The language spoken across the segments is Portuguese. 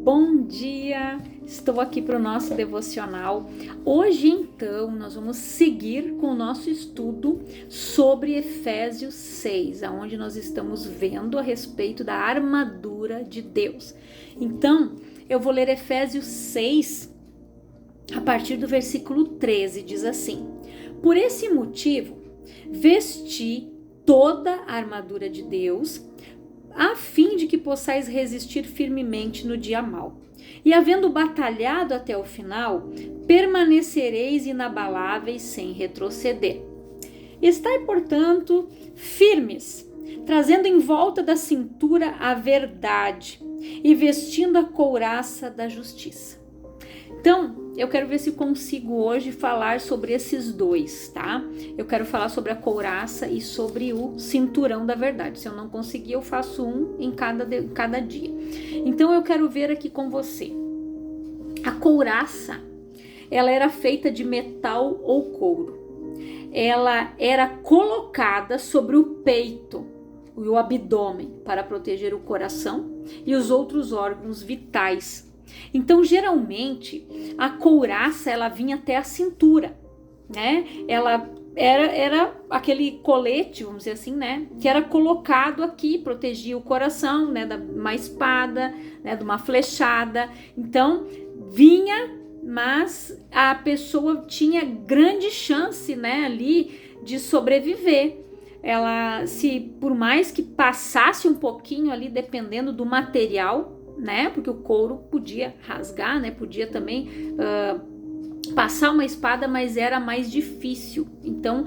Bom dia! Estou aqui para o nosso devocional. Hoje, então, nós vamos seguir com o nosso estudo sobre Efésios 6, onde nós estamos vendo a respeito da armadura de Deus. Então, eu vou ler Efésios 6, a partir do versículo 13, diz assim: Por esse motivo, vesti toda a armadura de Deus, a fim de que possais resistir firmemente no dia mau. E havendo batalhado até o final, permanecereis inabaláveis sem retroceder. Estai, portanto, firmes, trazendo em volta da cintura a verdade e vestindo a couraça da justiça. Então, eu quero ver se consigo hoje falar sobre esses dois, tá? Eu quero falar sobre a couraça e sobre o cinturão da verdade. Se eu não conseguir, eu faço um em cada dia. Então, eu quero ver aqui com você. A couraça, ela era feita de metal ou couro. Ela era colocada sobre o peito e o abdômen para proteger o coração e os outros órgãos vitais. Então, geralmente, a couraça, ela vinha até a cintura, né? Ela era aquele colete, vamos dizer assim, né? Que era colocado aqui, protegia o coração, né? De uma espada, né? De uma flechada. Então, vinha, mas a pessoa tinha grande chance, né? Ali de sobreviver. Ela, se por mais que passasse um pouquinho ali, dependendo do material, né? Porque o couro podia rasgar, né? Podia também passar uma espada, mas era mais difícil. Então,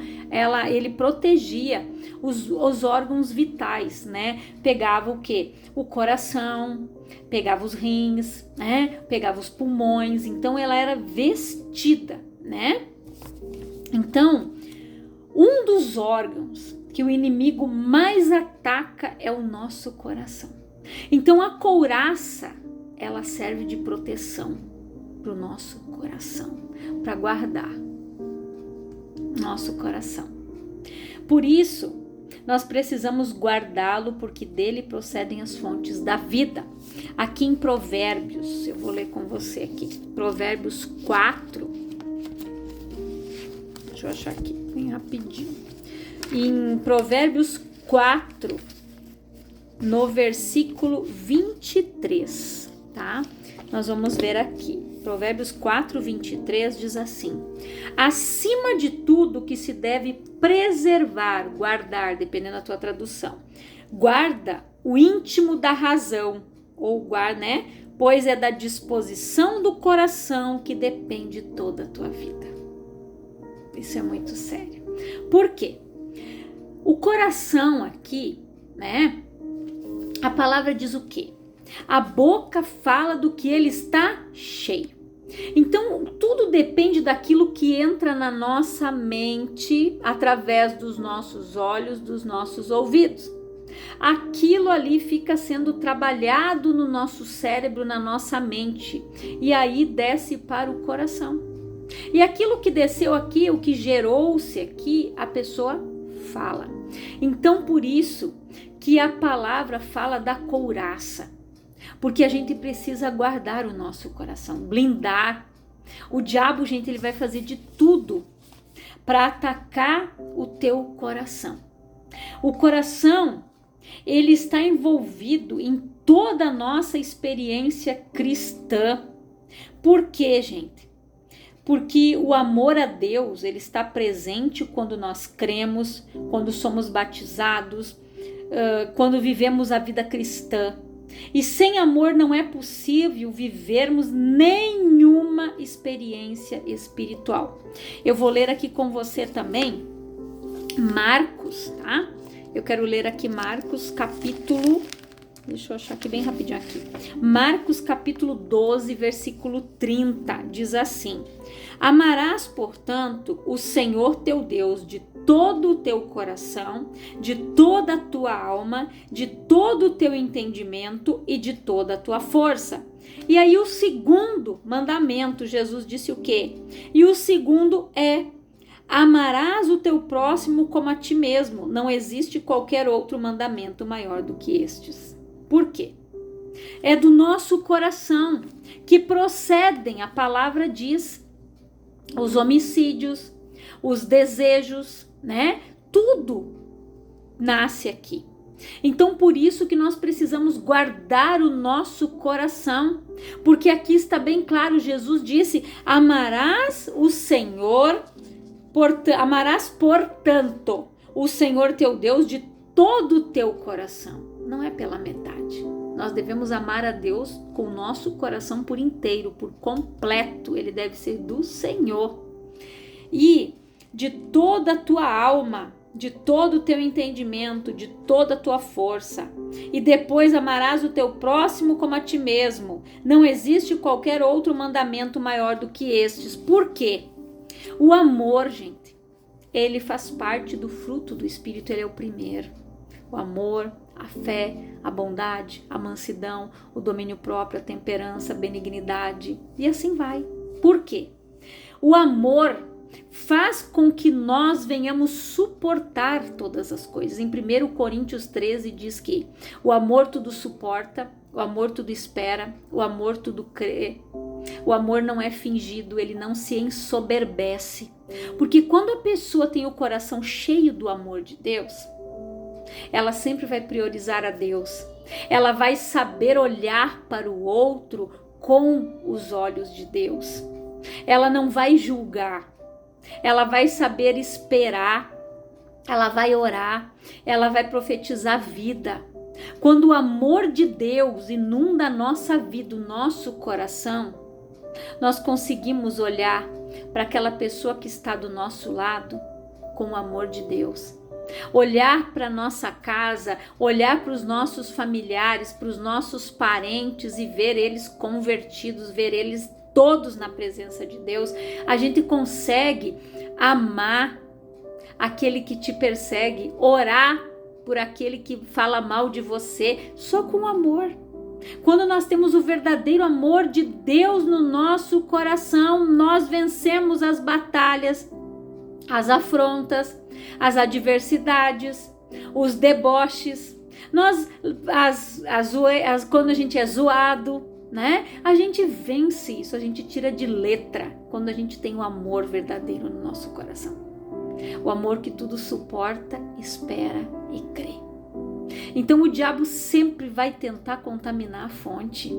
ele protegia os órgãos vitais, né? Pegava o quê? O coração, pegava os rins, né? Pegava os pulmões. Então, ela era vestida, né? Então, um dos órgãos que o inimigo mais ataca é o nosso coração. Então a couraça, ela serve de proteção para o nosso coração, para guardar nosso coração. Por isso, nós precisamos guardá-lo, porque dele procedem as fontes da vida. Aqui em Provérbios, eu vou ler com você aqui, Provérbios 4, deixa eu achar aqui bem rapidinho. Em Provérbios 4, no versículo 23, tá? Nós vamos ver aqui. Provérbios 4, 23 diz assim: Acima de tudo que se deve preservar, guardar, dependendo da tua tradução, guarda o íntimo da razão, ou guarda, né? Pois é da disposição do coração que depende toda a tua vida. Isso é muito sério. Por quê? O coração aqui, né? A palavra diz o quê? A boca fala do que ele está cheio. Então, tudo depende daquilo que entra na nossa mente através dos nossos olhos, dos nossos ouvidos. Aquilo ali fica sendo trabalhado no nosso cérebro, na nossa mente, e aí desce para o coração. E aquilo que desceu aqui, o que gerou-se aqui, a pessoa fala. Então, por isso que a palavra fala da couraça, porque a gente precisa guardar o nosso coração, blindar. O diabo, gente, ele vai fazer de tudo para atacar o teu coração. O coração, ele está envolvido em toda a nossa experiência cristã. Por quê, gente? Porque o amor a Deus, ele está presente quando nós cremos, quando somos batizados, quando vivemos a vida cristã. E sem amor não é possível vivermos nenhuma experiência espiritual. Eu vou ler aqui com você também Marcos, tá? Eu quero ler aqui Marcos capítulo... Deixa eu achar aqui bem rapidinho aqui. Marcos capítulo 12, versículo 30, diz assim: Amarás, portanto, o Senhor teu Deus de todo o teu coração, de toda a tua alma, de todo o teu entendimento e de toda a tua força. E aí o segundo mandamento, Jesus disse o quê? E o segundo é: amarás o teu próximo como a ti mesmo. Não existe qualquer outro mandamento maior do que estes. Por quê? é do nosso coração que procedem, a palavra diz, os homicídios, os desejos, né? Tudo nasce aqui. Então, por isso que nós precisamos guardar o nosso coração, porque aqui está bem claro, Jesus disse: amarás o Senhor, amarás, portanto, o Senhor teu Deus de todo o teu coração. Não é pela metade. Nós devemos amar a Deus com o nosso coração por inteiro, por completo. Ele deve ser do Senhor. E de toda a tua alma, de todo o teu entendimento, de toda a tua força. E depois amarás o teu próximo como a ti mesmo. Não existe qualquer outro mandamento maior do que estes. Por quê? O amor, gente, ele faz parte do fruto do Espírito, ele é o primeiro. O amor, a fé, a bondade, a mansidão, o domínio próprio, a temperança, a benignidade e assim vai. Por quê? O amor faz com que nós venhamos suportar todas as coisas. Em 1 Coríntios 13 diz que o amor tudo suporta, o amor tudo espera, o amor tudo crê. O amor não é fingido, ele não se ensoberbece. Porque quando a pessoa tem o coração cheio do amor de Deus, ela sempre vai priorizar a Deus. Ela vai saber olhar para o outro com os olhos de Deus. Ela não vai julgar. Ela vai saber esperar. Ela vai orar. Ela vai profetizar vida. Quando o amor de Deus inunda a nossa vida, o nosso coração, nós conseguimos olhar para aquela pessoa que está do nosso lado com o amor de Deus. Olhar para nossa casa, olhar para os nossos familiares, para os nossos parentes e ver eles convertidos, ver eles todos na presença de Deus. A gente consegue amar aquele que te persegue, orar por aquele que fala mal de você, só com amor. Quando nós temos o verdadeiro amor de Deus no nosso coração, nós vencemos as batalhas, as afrontas, as adversidades, os deboches. Quando a gente é zoado, né? A gente vence isso, a gente tira de letra quando a gente tem o amor verdadeiro no nosso coração. O amor que tudo suporta, espera e crê. Então o diabo sempre vai tentar contaminar a fonte.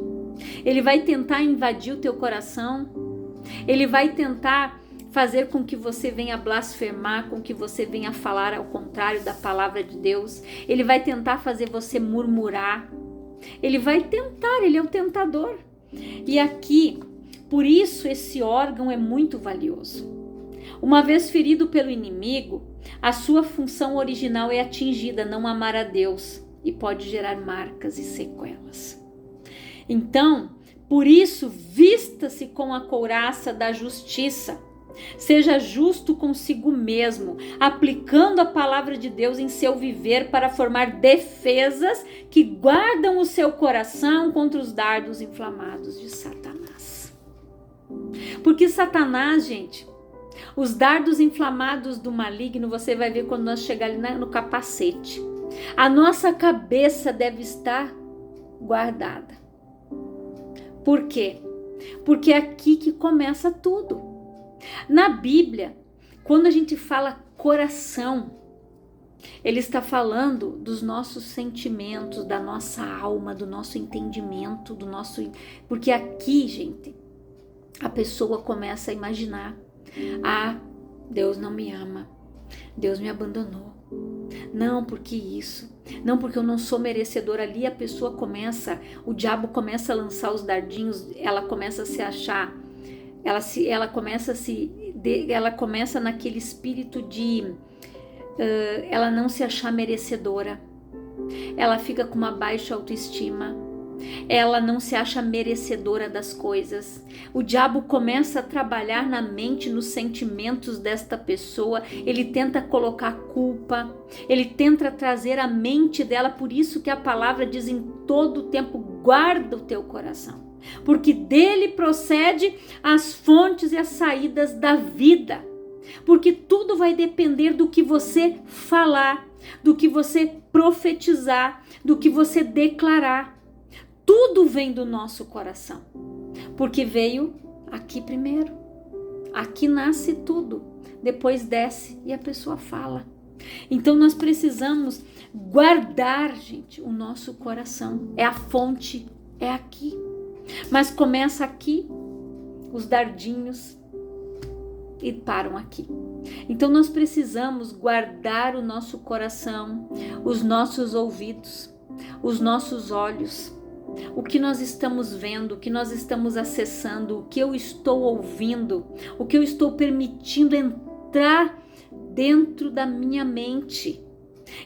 Ele vai tentar invadir o teu coração. Ele vai tentar fazer com que você venha blasfemar, com que você venha falar ao contrário da palavra de Deus. Ele vai tentar fazer você murmurar. Ele vai tentar, ele é o tentador. E aqui, por isso esse órgão é muito valioso. Uma vez ferido pelo inimigo, a sua função original é atingida, não amar a Deus, e pode gerar marcas e sequelas. Então, por isso, vista-se com a couraça da justiça. Seja justo consigo mesmo, aplicando a palavra de Deus em seu viver para formar defesas que guardam o seu coração contra os dardos inflamados de Satanás. Porque Satanás, gente, os dardos inflamados do maligno, você vai ver quando nós chegarmos ali no capacete. A nossa cabeça deve estar guardada. Por quê? Porque é aqui que começa tudo. Na Bíblia, quando a gente fala coração, ele está falando dos nossos sentimentos, da nossa alma, do nosso entendimento, do nosso... Porque aqui, gente, a pessoa começa a imaginar: ah, Deus não me ama, Deus me abandonou, não porque isso, não porque eu não sou merecedora. Ali a pessoa começa, o diabo começa a lançar os dardinhos, ela começa a se achar, ela começa naquele espírito de ela não se achar merecedora, ela fica com uma baixa autoestima, ela não se acha merecedora das coisas. O diabo começa a trabalhar na mente, nos sentimentos desta pessoa. Ele tenta colocar culpa, ele tenta trazer a mente dela. Por isso que a palavra diz em todo o tempo: guarda o teu coração, porque dele procede as fontes e as saídas da vida. Porque tudo vai depender do que você falar, do que você profetizar, do que você declarar. tudo vem do nosso coração, porque veio aqui primeiro. Aqui nasce tudo, depois desce e a pessoa fala. Então nós precisamos guardar, gente, o nosso coração. É a fonte, é aqui. Mas começa aqui, os dardinhos, e param aqui. Então nós precisamos guardar o nosso coração, os nossos ouvidos, os nossos olhos, o que nós estamos vendo, o que nós estamos acessando, o que eu estou ouvindo, o que eu estou permitindo entrar dentro da minha mente.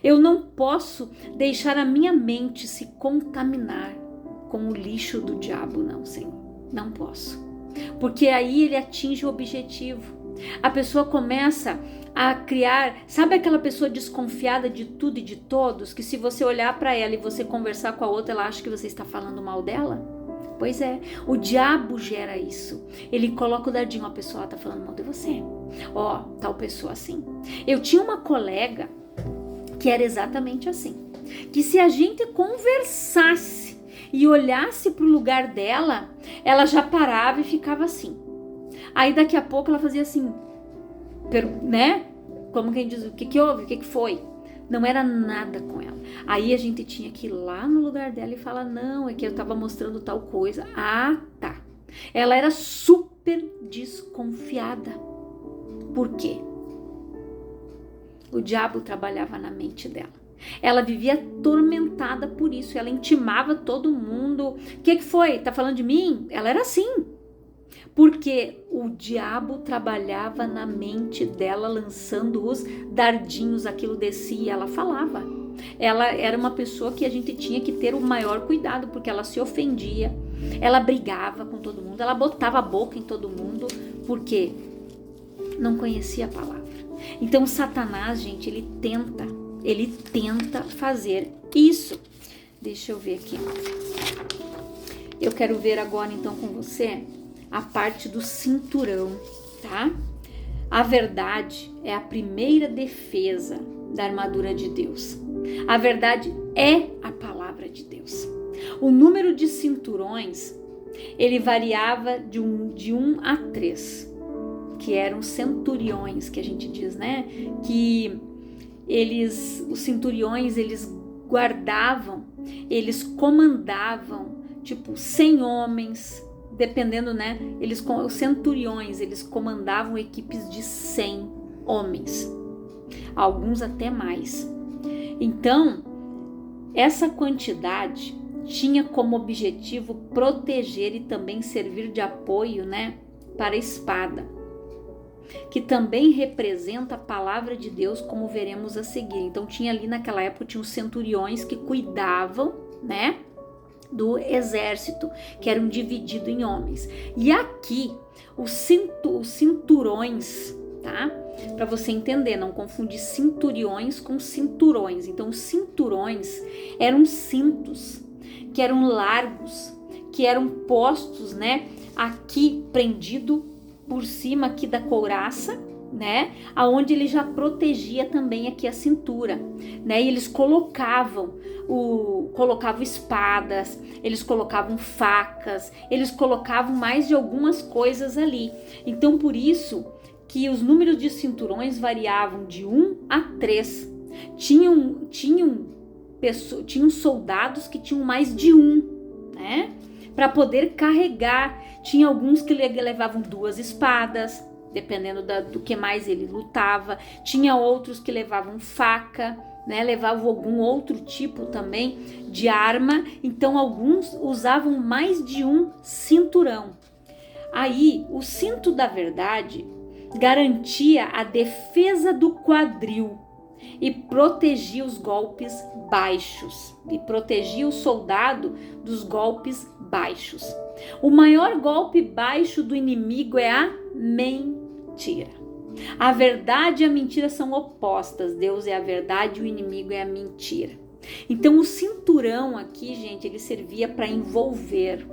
Eu não posso deixar a minha mente se contaminar com o lixo do diabo, não, Senhor. Não posso. Porque aí ele atinge o objetivo. A pessoa começa a criar, sabe aquela pessoa desconfiada de tudo e de todos, que se você olhar para ela e você conversar com a outra, ela acha que você está falando mal dela? Pois é, o diabo gera isso. Ele coloca o dadinho, a pessoa está falando mal de você. Ó, tal pessoa assim. Eu tinha uma colega que era exatamente assim, que se a gente conversasse e olhasse para o lugar dela, ela já parava e ficava assim. Aí daqui a pouco ela fazia assim, né? Como quem diz, o que houve? O que foi? Não era nada com ela. Aí a gente tinha que ir lá no lugar dela e falar, não, é que eu tava mostrando tal coisa. Ah, tá. Ela era super desconfiada. Por quê? O diabo trabalhava na mente dela. Ela vivia atormentada por isso. Ela intimava todo mundo. O que foi? Tá falando de mim? Ela era assim. Porque o diabo trabalhava na mente dela, lançando os dardinhos, aquilo descia e ela falava. Ela era uma pessoa que a gente tinha que ter o maior cuidado, porque ela se ofendia, ela brigava com todo mundo, ela botava a boca em todo mundo, porque não conhecia a palavra. Então Satanás, gente, ele tenta fazer isso. Deixa eu ver aqui. Eu quero ver agora então com você a parte do cinturão, tá? A verdade é a primeira defesa da armadura de Deus. A verdade é a palavra de Deus. O número de cinturões, ele variava de 1 a 3, que eram centuriões, que a gente diz, né? Que os centuriões, eles guardavam, eles comandavam, tipo, 100 homens, dependendo, né? Os centuriões, eles comandavam equipes de 100 homens, alguns até mais. Então, essa quantidade tinha como objetivo proteger e também servir de apoio, né, para a espada, que também representa a palavra de Deus, como veremos a seguir. Então, tinha ali naquela época, tinha os centuriões que cuidavam, né, do exército, que eram divididos em homens. E aqui, os cinturões, tá? Para você entender, não confundir centuriões com cinturões. Então, os cinturões eram cintos que eram largos, que eram postos, né? Aqui prendido por cima aqui da couraça, né? Aonde ele já protegia também aqui a cintura, né? E eles colocavam espadas, eles colocavam facas, eles colocavam mais de algumas coisas ali. Então, por isso que os números de cinturões variavam de 1 a 3. Tinham soldados que tinham mais de um, né? Para poder carregar. Tinha alguns que levavam 2 espadas, dependendo do que mais ele lutava. Tinha outros que levavam faca, né? Levavam algum outro tipo também de arma. Então alguns usavam mais de um cinturão. Aí o cinto da verdade garantia a defesa do quadril e protegia os golpes baixos, e protegia o soldado dos golpes baixos. O maior golpe baixo do inimigo é a mentira. A verdade e a mentira são opostas. Deus é a verdade e o inimigo é a mentira. Então o cinturão aqui, gente, ele servia para envolver,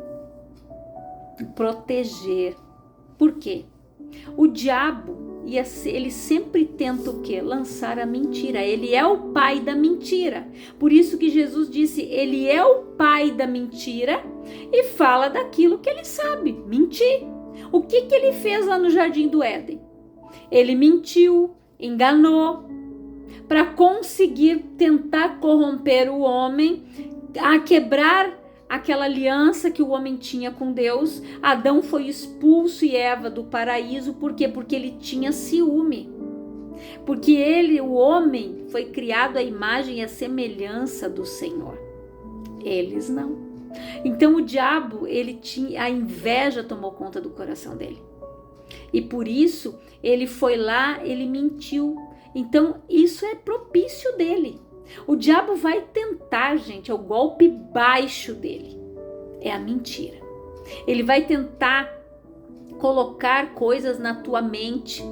proteger. Por quê? O diabo ele sempre tenta o quê? Lançar a mentira. Ele é o pai da mentira. Por isso que Jesus disse, ele é o pai da mentira e fala daquilo que ele sabe, mentir. O que ele fez lá no Jardim do Éden? Ele mentiu, enganou, para conseguir tentar corromper o homem, a quebrar aquela aliança que o homem tinha com Deus. Adão foi expulso e Eva do paraíso. Por quê? Porque ele tinha ciúme. Porque o homem, foi criado à imagem e à semelhança do Senhor. Eles não. Então o diabo, a inveja tomou conta do coração dele. E por isso, ele foi lá, ele mentiu. Então isso é propício dele. O diabo vai tentar, gente, é o golpe baixo dele, é a mentira. Ele vai tentar colocar coisas na tua mente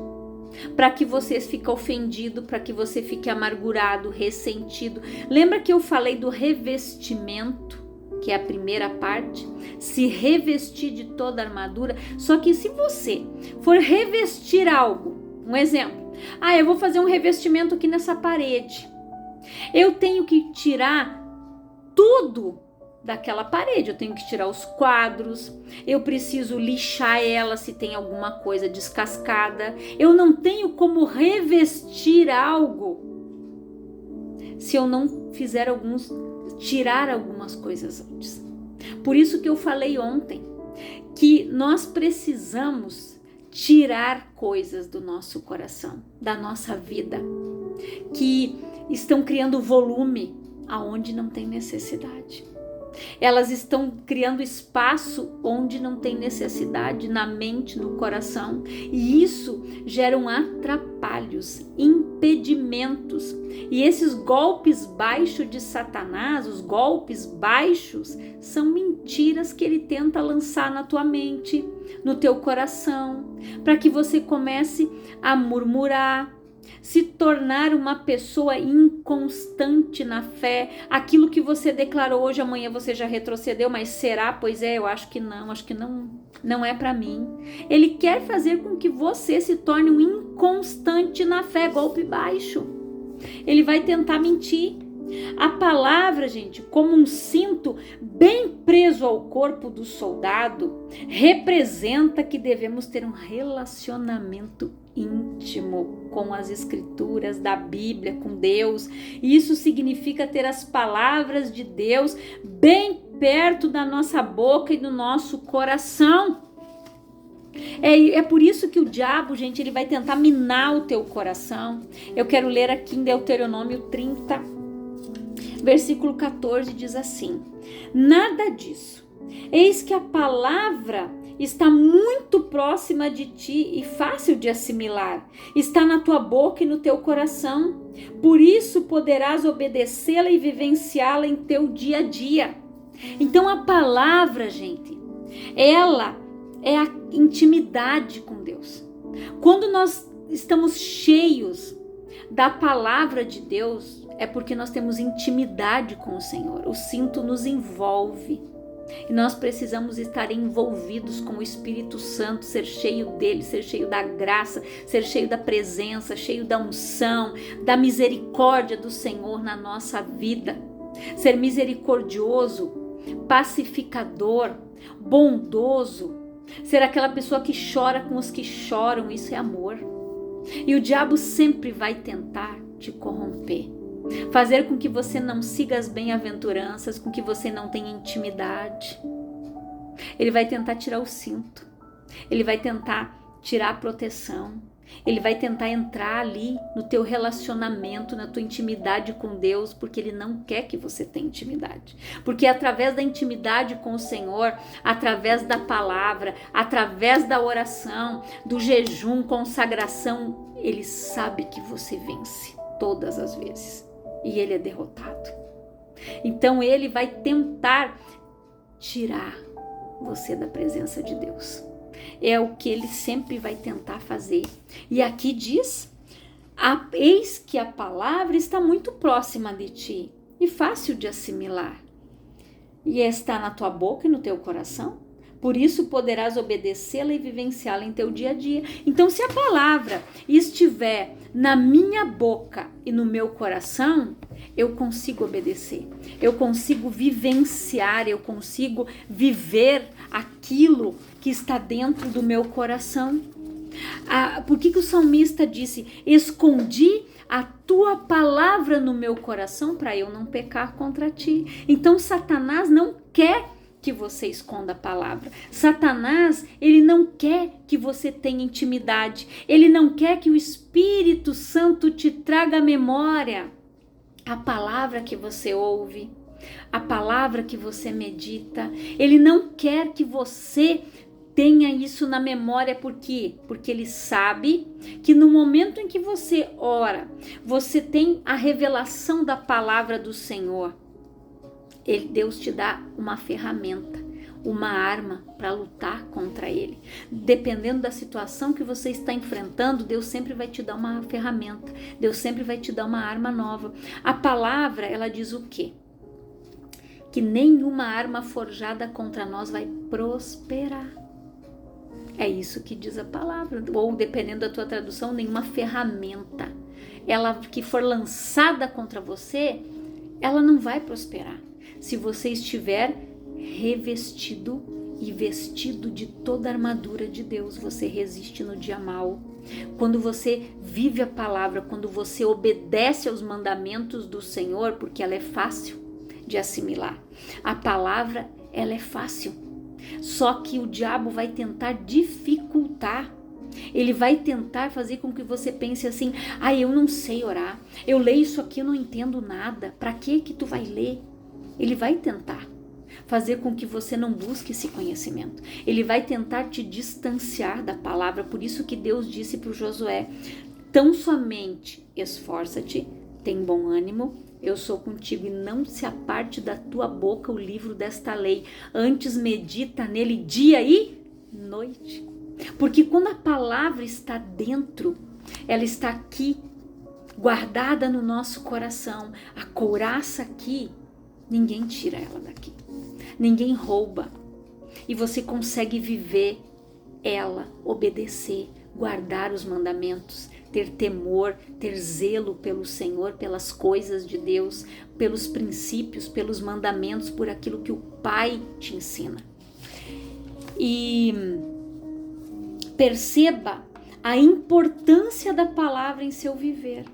para que você fique ofendido, para que você fique amargurado, ressentido. Lembra que eu falei do revestimento, que é a primeira parte? Se revestir de toda a armadura. Só que se você for revestir algo, um exemplo, eu vou fazer um revestimento aqui nessa parede. Eu tenho que tirar tudo daquela parede, eu tenho que tirar os quadros, eu preciso lixar ela se tem alguma coisa descascada. Eu não tenho como revestir algo se eu não fizer tirar algumas coisas antes. Por isso que eu falei ontem que nós precisamos tirar coisas do nosso coração, da nossa vida, que estão criando volume aonde não tem necessidade. Elas estão criando espaço onde não tem necessidade, na mente, no coração, e isso gera atrapalhos, impedimentos. E esses golpes baixos de Satanás, os golpes baixos, são mentiras que ele tenta lançar na tua mente, no teu coração, para que você comece a murmurar, se tornar uma pessoa inconstante na fé. Aquilo que você declarou hoje, amanhã você já retrocedeu, mas será? Pois é, eu acho que não é para mim. Ele quer fazer com que você se torne um inconstante na fé, golpe baixo. Ele vai tentar mentir. A palavra, gente, como um cinto bem preso ao corpo do soldado, representa que devemos ter um relacionamento íntimo com as escrituras da Bíblia, com Deus. Isso significa ter as palavras de Deus bem perto da nossa boca e do nosso coração. É por isso que o diabo, gente, ele vai tentar minar o teu coração. Eu quero ler aqui em Deuteronômio 30, versículo 14, diz assim: nada disso. Eis que a palavra está muito próxima de ti e fácil de assimilar. Está na tua boca e no teu coração. Por isso poderás obedecê-la e vivenciá-la em teu dia a dia. Então a palavra, gente, ela é a intimidade com Deus. Quando nós estamos cheios da palavra de Deus, é porque nós temos intimidade com o Senhor. O cinto nos envolve. E nós precisamos estar envolvidos com o Espírito Santo, ser cheio dele, ser cheio da graça, ser cheio da presença, cheio da unção, da misericórdia do Senhor na nossa vida. Ser misericordioso, pacificador, bondoso, ser aquela pessoa que chora com os que choram, isso é amor. E o diabo sempre vai tentar te corromper, fazer com que você não siga as bem-aventuranças, com que você não tenha intimidade. Ele vai tentar tirar o cinto, ele vai tentar tirar a proteção, ele vai tentar entrar ali no teu relacionamento, na tua intimidade com Deus, porque ele não quer que você tenha intimidade. Porque através da intimidade com o Senhor, através da palavra, através da oração, do jejum, consagração, ele sabe que você vence todas as vezes. E ele é derrotado. Então ele vai tentar tirar você da presença de Deus. É o que ele sempre vai tentar fazer. E aqui diz: eis que a palavra está muito próxima de ti e fácil de assimilar. E está na tua boca e no teu coração. Por isso poderás obedecê-la e vivenciá-la em teu dia a dia. Então, se a palavra estiver na minha boca e no meu coração, eu consigo obedecer, eu consigo vivenciar, eu consigo viver aquilo que está dentro do meu coração. Por que o salmista disse: escondi a tua palavra no meu coração para eu não pecar contra ti? Então Satanás não quer que você esconda a palavra. Satanás, ele não quer que você tenha intimidade. Ele não quer que o Espírito Santo te traga à memória a palavra que você ouve, a palavra que você medita. Ele não quer que você tenha isso na memória. Por quê? Porque ele sabe que no momento em que você ora, você tem a revelação da palavra do Senhor. Deus te dá uma ferramenta, uma arma para lutar contra ele. Dependendo da situação que você está enfrentando, Deus sempre vai te dar uma ferramenta. Deus sempre vai te dar uma arma nova. A palavra, ela diz o quê? Que nenhuma arma forjada contra nós vai prosperar. É isso que diz a palavra. Ou, dependendo da tua tradução, nenhuma ferramenta. Ela que for lançada contra você, ela não vai prosperar. Se você estiver revestido e vestido de toda a armadura de Deus, você resiste no dia mau. Quando você vive a palavra, quando você obedece aos mandamentos do Senhor, porque ela é fácil de assimilar. A palavra, ela é fácil. Só que o diabo vai tentar dificultar. Ele vai tentar fazer com que você pense assim: eu não sei orar. Eu leio isso aqui, eu não entendo nada. Para que tu vai ler? Ele vai tentar fazer com que você não busque esse conhecimento. Ele vai tentar te distanciar da palavra. Por isso que Deus disse para o Josué: tão somente esforça-te, tem bom ânimo, eu sou contigo, e não se aparte da tua boca o livro desta lei. Antes medita nele dia e noite. Porque quando a palavra está dentro, ela está aqui, guardada no nosso coração. A couraça aqui, ninguém tira ela daqui, ninguém rouba, e você consegue viver ela, obedecer, guardar os mandamentos, ter temor, ter zelo pelo Senhor, pelas coisas de Deus, pelos princípios, pelos mandamentos, por aquilo que o Pai te ensina. E perceba a importância da palavra em seu viver.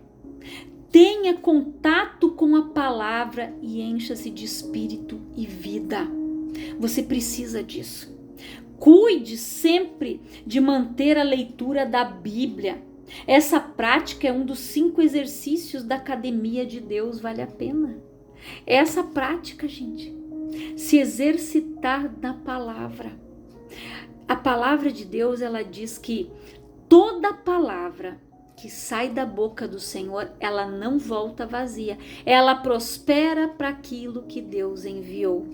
Tenha contato com a palavra e encha-se de espírito e vida. Você precisa disso. Cuide sempre de manter a leitura da Bíblia. Essa prática é um dos 5 exercícios da Academia de Deus. Vale a pena. Essa prática, gente. Se exercitar na palavra. A palavra de Deus, ela diz que toda palavra que sai da boca do Senhor, ela não volta vazia. Ela prospera para aquilo que Deus enviou.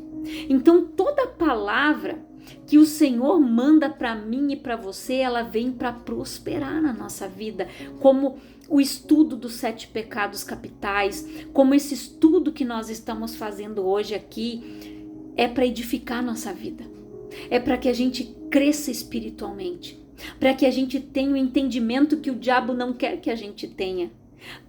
Então, toda palavra que o Senhor manda para mim e para você, ela vem para prosperar na nossa vida. Como o estudo dos 7 pecados capitais, como esse estudo que nós estamos fazendo hoje aqui, é para edificar a nossa vida. É para que a gente cresça espiritualmente. Para que a gente tenha o entendimento que o diabo não quer que a gente tenha.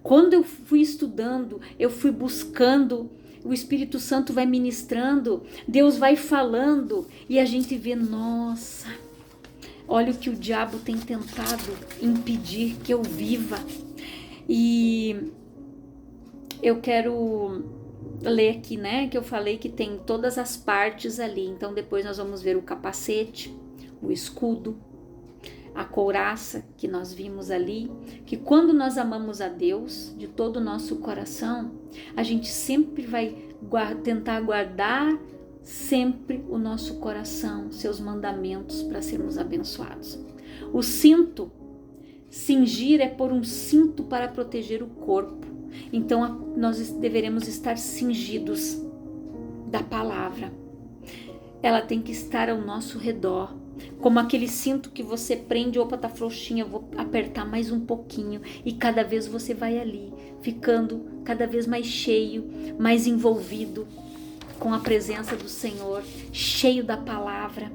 Quando eu fui estudando, eu fui buscando, o Espírito Santo vai ministrando, Deus vai falando, e a gente vê, nossa, olha o que o diabo tem tentado impedir que eu viva. E eu quero ler aqui, né, que eu falei que tem todas as partes ali. Então depois nós vamos ver o capacete, o escudo, a couraça que nós vimos ali, que quando nós amamos a Deus de todo o nosso coração, a gente sempre vai tentar guardar sempre o nosso coração, seus mandamentos, para sermos abençoados. O cinto, cingir, é pôr um cinto para proteger o corpo. Então nós deveremos estar cingidos da palavra. Ela tem que estar ao nosso redor. Como aquele cinto que você prende, opa, tá frouxinha, vou apertar mais um pouquinho, e cada vez você vai ali, ficando cada vez mais cheio, mais envolvido com a presença do Senhor, cheio da palavra.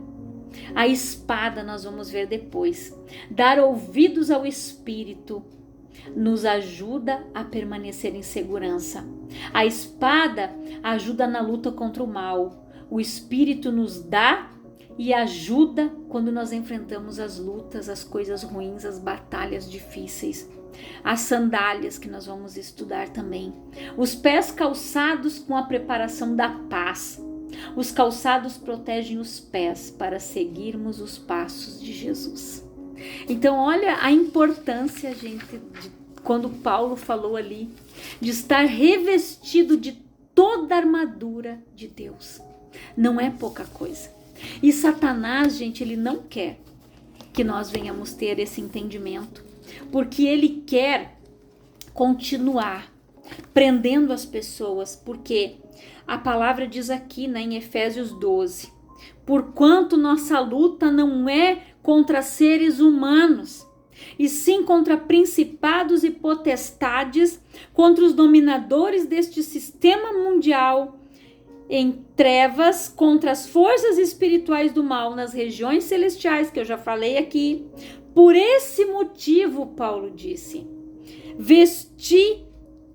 A espada nós vamos ver depois. Dar ouvidos ao Espírito nos ajuda a permanecer em segurança. A espada ajuda na luta contra o mal. O Espírito nos dá e ajuda quando nós enfrentamos as lutas, as coisas ruins, as batalhas difíceis. As sandálias que nós vamos estudar também. Os pés calçados com a preparação da paz. Os calçados protegem os pés para seguirmos os passos de Jesus. Então, olha a importância, gente, quando Paulo falou ali, de estar revestido de toda a armadura de Deus. Não é pouca coisa. E Satanás, gente, ele não quer que nós venhamos ter esse entendimento, porque ele quer continuar prendendo as pessoas, porque a palavra diz aqui, né, em Efésios 12, porquanto nossa luta não é contra seres humanos, e sim contra principados e potestades, contra os dominadores deste sistema mundial em trevas, contra as forças espirituais do mal nas regiões celestiais, que eu já falei aqui. Por esse motivo, Paulo disse, vesti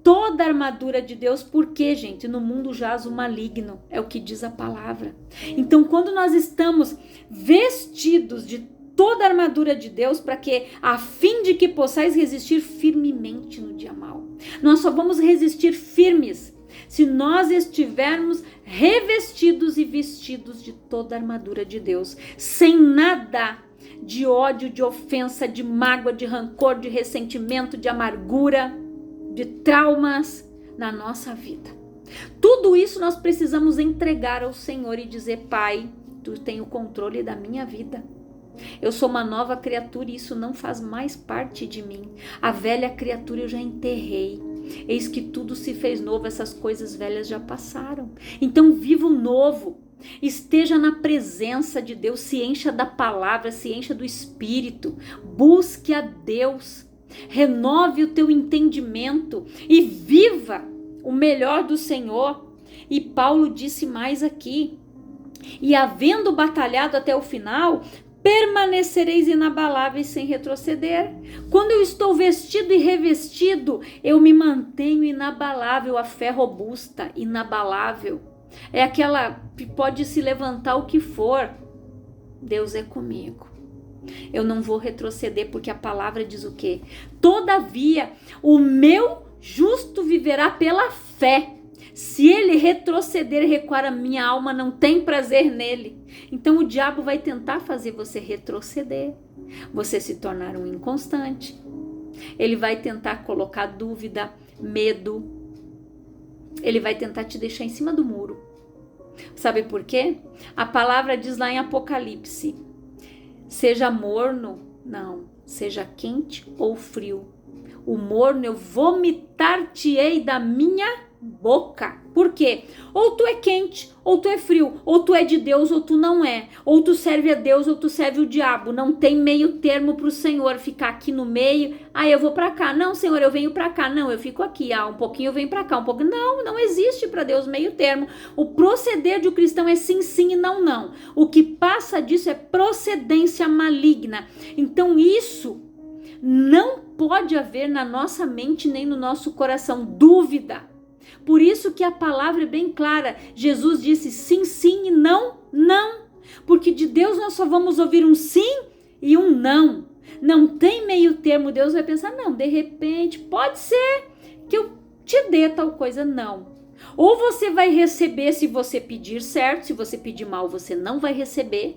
toda a armadura de Deus, porque, gente, no mundo jaz o maligno, é o que diz a palavra. Então, quando nós estamos vestidos de toda a armadura de Deus, para que, a fim de que possais resistir firmemente no dia mau. Nós só vamos resistir firmes se nós estivermos revestidos e vestidos de toda a armadura de Deus, sem nada de ódio, de ofensa, de mágoa, de rancor, de ressentimento, de amargura, de traumas na nossa vida. Tudo isso nós precisamos entregar ao Senhor e dizer: Pai, Tu tem o controle da minha vida. Eu sou uma nova criatura e isso não faz mais parte de mim. A velha criatura eu já enterrei. Eis que tudo se fez novo, essas coisas velhas já passaram. Então viva o novo. Esteja na presença de Deus, se encha da palavra, se encha do Espírito. Busque a Deus. Renove o teu entendimento e viva o melhor do Senhor. E Paulo disse mais aqui: e havendo batalhado até o final, permanecereis inabaláveis sem retroceder. Quando eu estou vestido e revestido, eu me mantenho inabalável, a fé robusta, inabalável. É aquela que pode se levantar o que for. Deus é comigo. Eu não vou retroceder, porque a palavra diz o quê? Todavia, o meu justo viverá pela fé. Se ele retroceder e recuar, a minha alma não tem prazer nele. Então o diabo vai tentar fazer você retroceder, você se tornar um inconstante. Ele vai tentar colocar dúvida, medo. Ele vai tentar te deixar em cima do muro. Sabe por quê? A palavra diz lá em Apocalipse: seja morno, não, seja quente ou frio. O morno eu vomitar-te-ei da minha boca. Por quê? Ou tu é quente, ou tu é frio, ou tu é de Deus, ou tu não é, ou tu serve a Deus, ou tu serve o diabo. Não tem meio termo para o Senhor ficar aqui no meio. Eu vou para cá. Não, Senhor, eu venho para cá. Não, eu fico aqui. Um pouquinho eu venho para cá, um pouquinho. Não existe para Deus meio termo. O proceder de um cristão é sim, sim e não, não. O que passa disso é procedência maligna. Então isso não pode haver na nossa mente nem no nosso coração dúvida. Por isso que a palavra é bem clara. Jesus disse sim, sim e não, não. Porque de Deus nós só vamos ouvir um sim e um não. Não tem meio termo. Deus vai pensar: não, de repente pode ser que eu te dê tal coisa. Não. Ou você vai receber se você pedir certo. Se você pedir mal, você não vai receber.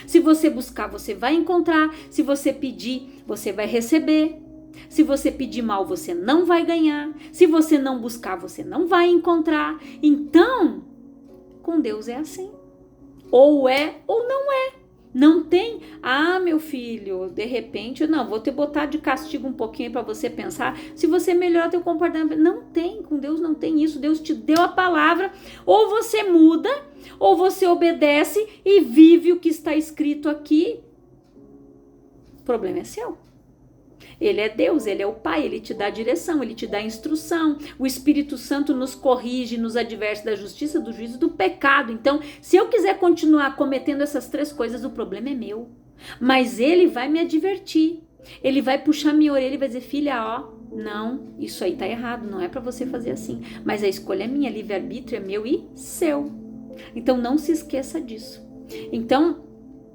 Se você buscar, você vai encontrar. Se você pedir, você vai receber. Se você pedir mal, você não vai ganhar. Se você não buscar, você não vai encontrar. Então, com Deus é assim. Ou é ou não é. Não tem, meu filho, de repente, não, vou te botar de castigo um pouquinho para você pensar. Se você melhorar teu comportamento. Não tem, com Deus não tem isso. Deus te deu a palavra. Ou você muda, ou você obedece e vive o que está escrito aqui. O problema é seu. Ele é Deus, Ele é o Pai, Ele te dá direção, Ele te dá instrução. O Espírito Santo nos corrige, nos adverte da justiça, do juízo e do pecado. Então, se eu quiser continuar cometendo essas 3 coisas, o problema é meu. Mas Ele vai me advertir. Ele vai puxar minha orelha e vai dizer, filha, ó, não, isso aí tá errado, não é para você fazer assim. Mas a escolha é minha, livre-arbítrio é meu e seu. Então, não se esqueça disso. Então,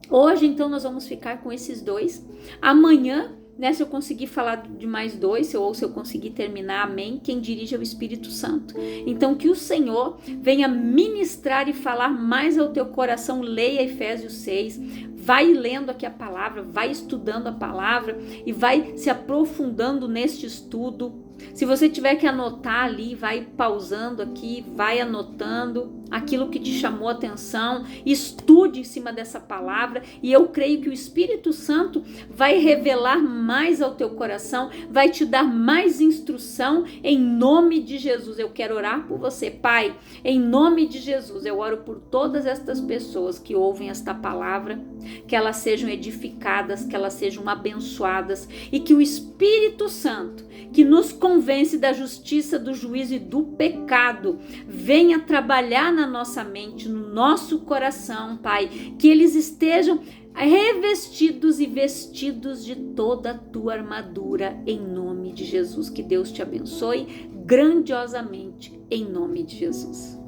hoje, então, nós vamos ficar com esses 2. Amanhã, né, se eu conseguir falar de mais 2, ou se eu conseguir terminar, amém, quem dirige é o Espírito Santo. Então, que o Senhor venha ministrar e falar mais ao teu coração. Leia Efésios 6, vai lendo aqui a palavra, vai estudando a palavra e vai se aprofundando neste estudo. Se você tiver que anotar ali, vai pausando aqui, vai anotando aquilo que te chamou a atenção, estude em cima dessa palavra e eu creio que o Espírito Santo vai revelar mais ao teu coração, vai te dar mais instrução em nome de Jesus. Eu quero orar por você, Pai, em nome de Jesus. Eu oro por todas estas pessoas que ouvem esta palavra, que elas sejam edificadas, que elas sejam abençoadas e que o Espírito Santo, que nos convence da justiça, do juízo e do pecado, venha trabalhar na nossa mente, no nosso coração, Pai, que eles estejam revestidos e vestidos de toda a tua armadura, em nome de Jesus. Que Deus te abençoe grandiosamente, em nome de Jesus.